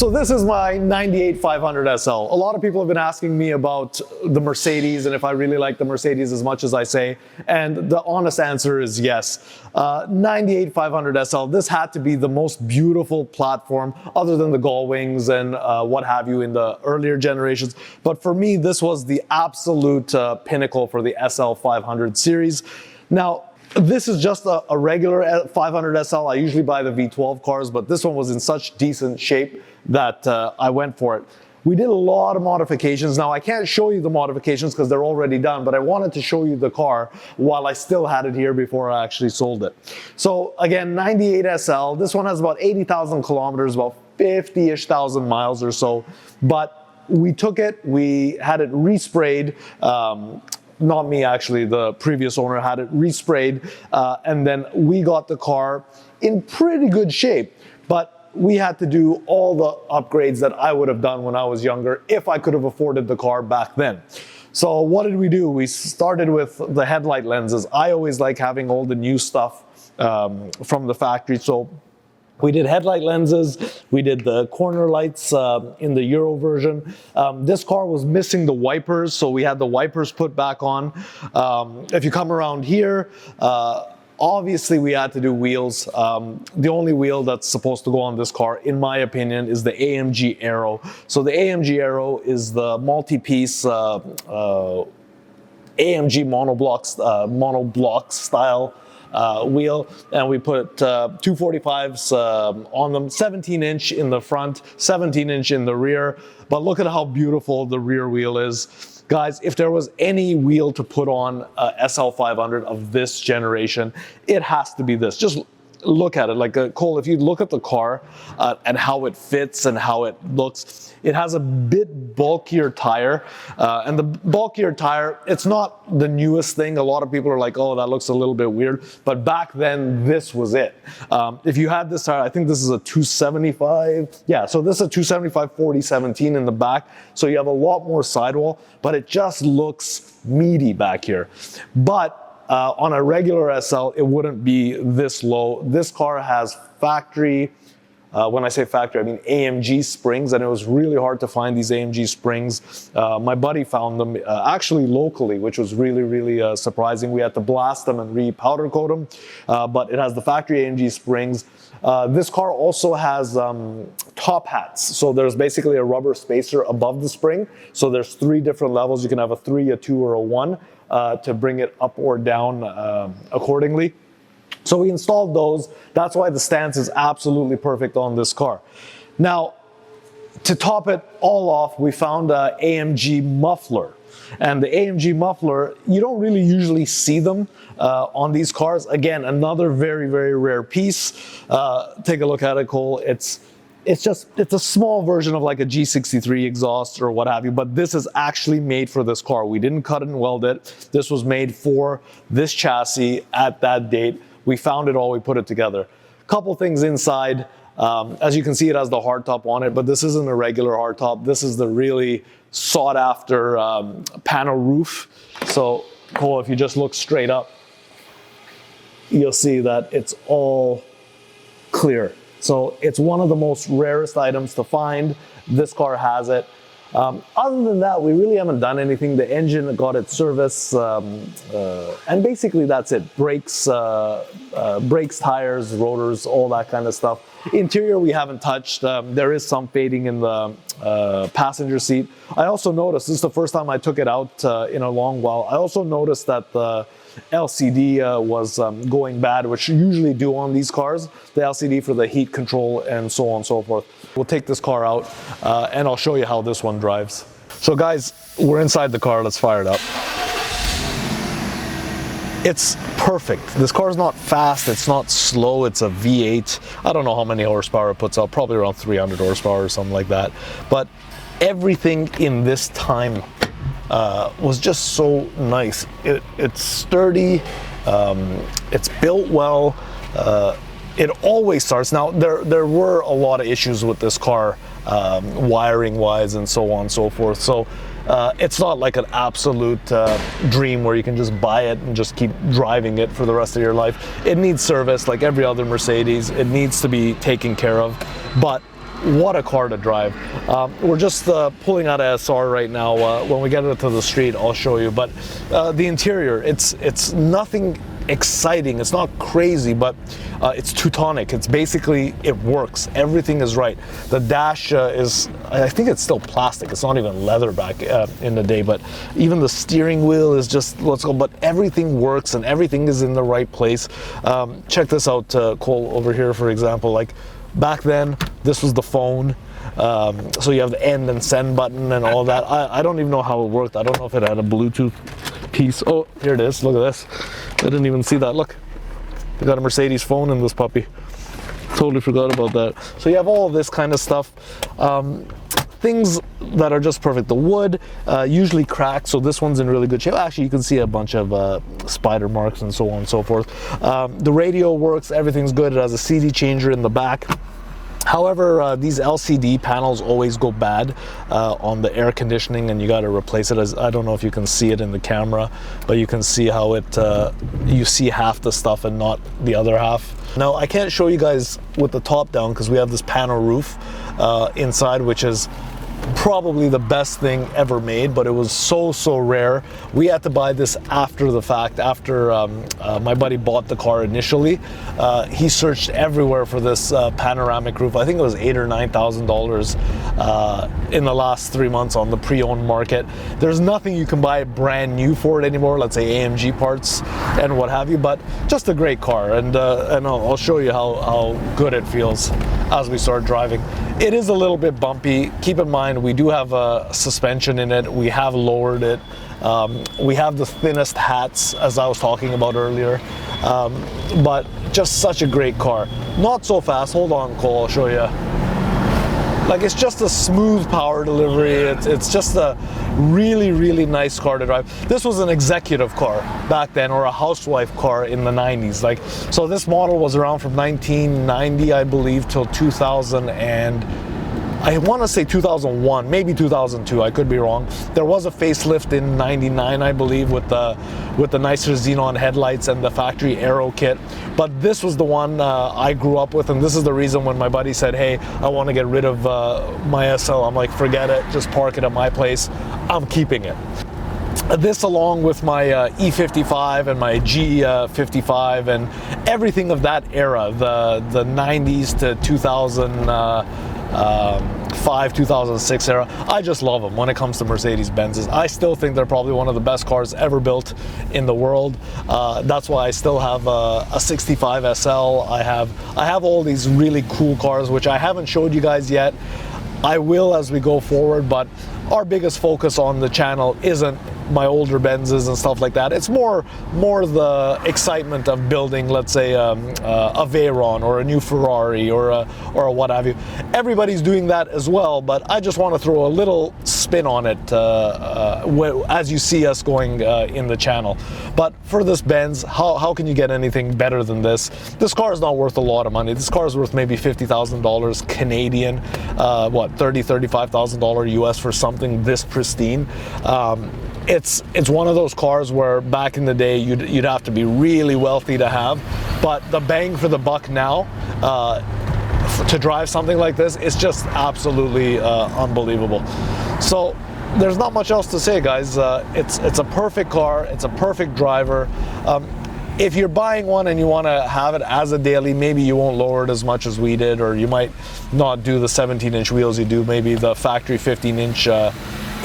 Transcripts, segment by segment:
So this is my 98 500 SL. A lot of people have been asking me about the Mercedes and if I really like the Mercedes as much as I say, and the honest answer is yes. 98 500 SL, this had to be the most beautiful platform other than the gull wings and what have you in the earlier generations. But for me, this was the absolute pinnacle for the SL 500 series. Now, this is just a regular 500 SL. I usually buy the V12 cars, but this one was in such decent shape that I went for it. We did a lot of modifications. Now, I can't show you the modifications because they're already done, but I wanted to show you the car while I still had it here before I actually sold it. So again, 98 SL. This one has about 80,000 kilometers, about 50-ish thousand miles or so. But we took it, we had it resprayed. Not me, actually, the previous owner had it resprayed, and then we got the car in pretty good shape, but we had to do all the upgrades that I would have done when I was younger if I could have afforded the car back then. So what did we do? We started with the headlight lenses. I always like having all the new stuff from the factory, so we did headlight lenses, we did the corner lights in the Euro version. This car was missing the wipers, so we had the wipers put back on. If you come around here, obviously we had to do wheels. The only wheel that's supposed to go on this car, in my opinion, is the AMG Aero. So the AMG Aero is the multi-piece AMG monoblock style wheel, and we put 245s on them, 17-inch in the front, 17-inch in the rear. But look at how beautiful the rear wheel is. Guys, if there was any wheel to put on a SL500 of this generation, it has to be this. Just look at it. Like Cole, if you look at the car and how it fits and how it looks, it has a bit bulkier tire, and the bulkier tire, it's not the newest thing. A lot of people are like, oh, that looks a little bit weird, but back then this was it. If you had this tire, I think this is a 275, yeah, so this is a 275 4017 in the back, so you have a lot more sidewall, but it just looks meaty back here. But on a regular SL, it wouldn't be this low. This car has factory, when I say factory, I mean AMG springs, and it was really hard to find these AMG springs. My buddy found them actually locally, which was really, really surprising. We had to blast them and re-powder coat them, but it has the factory AMG springs. This car also has top hats. So there's basically a rubber spacer above the spring. So there's 3 different levels. You can have a 3, a 2, or a 1 to bring it up or down accordingly. So we installed those. That's why the stance is absolutely perfect on this car. Now, to top it all off, we found an AMG muffler. And the AMG muffler, you don't really usually see them on these cars. Again, another very, very rare piece. Take a look at it, Cole. It's a small version of like a G63 exhaust or what have you, but this is actually made for this car. We didn't cut it and weld it. This was made for this chassis at that date. We found it all, we put it together. Couple things inside. As you can see, it has the hardtop on it, but this isn't a regular hardtop. This is the really sought after panel roof. So Cole, if you just look straight up, you'll see that it's all clear. So it's one of the most rarest items to find. This car has it. Other than that, we really haven't done anything. The engine got its service, and basically that's it. Brakes, tires, rotors, all that kind of stuff. Interior we haven't touched. There is some fading in the passenger seat. I also noticed, this is the first time I took it out in a long while, I also noticed that the LCD was going bad, which you usually do on these cars, the LCD for the heat control and so on and so forth. We'll take this car out and I'll show you how this one drives. So guys, we're inside the car, let's fire it up. It's perfect. This car is not fast, it's not slow, it's a V8. I don't know how many horsepower it puts out, probably around 300 horsepower or something like that. But everything in this time was just so nice. It's sturdy, it's built well, it always starts. Now, there were a lot of issues with this car, wiring wise and so on and so forth. So it's not like an absolute dream where you can just buy it and just keep driving it for the rest of your life. It needs service like every other Mercedes. It needs to be taken care of. But what a car to drive. We're just pulling out of SR right now. When we get into the street, I'll show you. But the interior, it's nothing exciting. It's not crazy, but it's Teutonic. It's basically, it works. Everything is right. The dash is, I think it's still plastic. It's not even leather back in the day, but even the steering wheel is just, let's go, but everything works and everything is in the right place. Check this out, Cole, over here, for example. Like back then, this was the phone. So you have the end and send button and all that. I don't even know how it worked. I don't know if it had a Bluetooth piece. Oh, here it is. Look at this. I didn't even see that. Look, they got a Mercedes phone in this puppy. Totally forgot about that. So you have all of this kind of stuff. Things that are just perfect. The wood usually cracks, so this one's in really good shape. Actually, you can see a bunch of spider marks and so on and so forth. The radio works. Everything's good. It has a CD changer in the back. However, these LCD panels always go bad on the air conditioning, and you got to replace it. As I don't know if you can see it in the camera, but you can see how it you see half the stuff and not the other half. Now I can't show you guys with the top down because we have this panel roof inside, which is probably the best thing ever made, but it was so rare. We had to buy this after the fact, after my buddy bought the car initially. He searched everywhere for this panoramic roof. I think it was $8,000 or $9,000 in the last 3 months on the pre-owned market. There's nothing you can buy brand new for it anymore, let's say AMG parts and what have you, but just a great car. And I'll show you how good it feels as we start driving. It is a little bit bumpy. Keep in mind, we do have a suspension in it. We have lowered it. We have the thinnest hats, as I was talking about earlier. But just such a great car. Not so fast. Hold on, Cole, I'll show you. Like, it's just a smooth power delivery. It's just a really nice car to drive. This was an executive car back then, or a housewife car in the 90s. Like, so this model was around from 1990, I believe, till 2000 and I want to say 2001, maybe 2002. I could be wrong. There was a facelift in '99, I believe, with the nicer xenon headlights and the factory aero kit. But this was the one I grew up with, and this is the reason when my buddy said, "Hey, I want to get rid of my SL," I'm like, "Forget it. Just park it at my place. I'm keeping it." This, along with my E55 and my G55 and everything of that era, the 90s to 2005, 2006 era, I just love them when it comes to Mercedes-Benzes. I still think they're probably one of the best cars ever built in the world. That's why I still have a 65 SL. I have all these really cool cars, which I haven't showed you guys yet. I will as we go forward, but our biggest focus on the channel isn't my older Benzes and stuff like that. It's more the excitement of building, let's say, a Veyron or a new Ferrari or a what have you. Everybody's doing that as well, but I just want to throw a little spin on it as you see us going in the channel. But for this Benz, how can you get anything better than this? This car is not worth a lot of money. This car is worth maybe $50,000 Canadian, what, $35,000 US for something this pristine. It's one of those cars where back in the day you'd have to be really wealthy to have, but the bang for the buck now to drive something like this is just absolutely unbelievable. So there's not much else to say, guys. It's a perfect car. It's a perfect driver. If you're buying one and you want to have it as a daily, maybe you won't lower it as much as we did, or you might not do the 17-inch wheels. You do maybe the factory 15-inch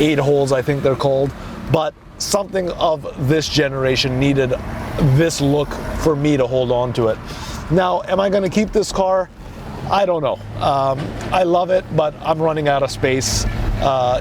8 holes, I think they're called. But something of this generation needed this look for me to hold on to it. Now, am I going to keep this car? I don't know. I love it, but I'm running out of space.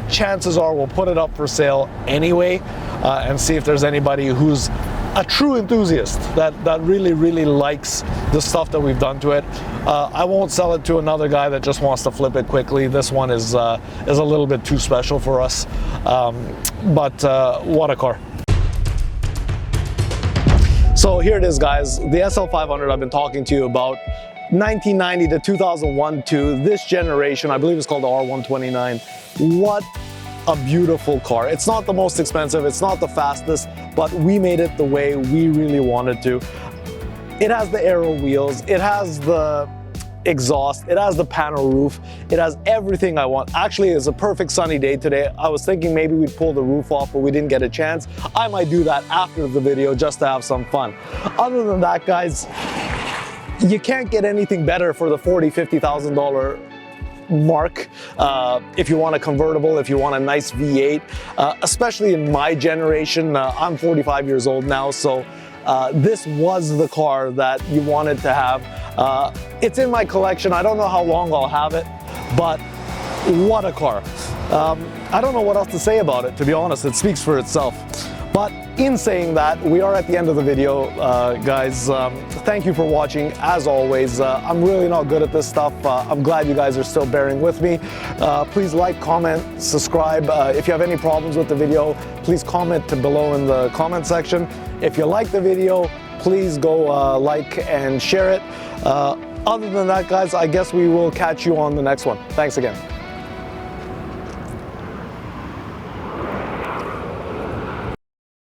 Chances are we'll put it up for sale anyway and see if there's anybody who's a true enthusiast that really likes the stuff that we've done to it. I won't sell it to another guy that just wants to flip it quickly. This one is a little bit too special for us, but what a car. So here it is, guys. The SL500 I've been talking to you about, 1990 to 2001 to this generation. I believe it's called the R129. What a beautiful car. It's not the most expensive, it's not the fastest, but we made it the way we really wanted to. It has the aero wheels, it has the exhaust, it has the panel roof, it has everything I want. Actually, it's a perfect sunny day today. I was thinking maybe we'd pull the roof off, but we didn't get a chance. I might do that after the video just to have some fun. Other than that, guys, you can't get anything better for the $40,000, $50,000 mark if you want a convertible, if you want a nice V8, especially in my generation. I'm 45 years old now, so this was the car that you wanted to have. It's in my collection. I don't know how long I'll have it, but what a car. I don't know what else to say about it, to be honest. It speaks for itself. But in saying that, we are at the end of the video, guys. Thank you for watching. As always, I'm really not good at this stuff. I'm glad you guys are still bearing with me. Please like, comment, subscribe. If you have any problems with the video, please comment below in the comment section. If you like the video, please go like and share it. Other than that, guys, I guess we will catch you on the next one. Thanks again.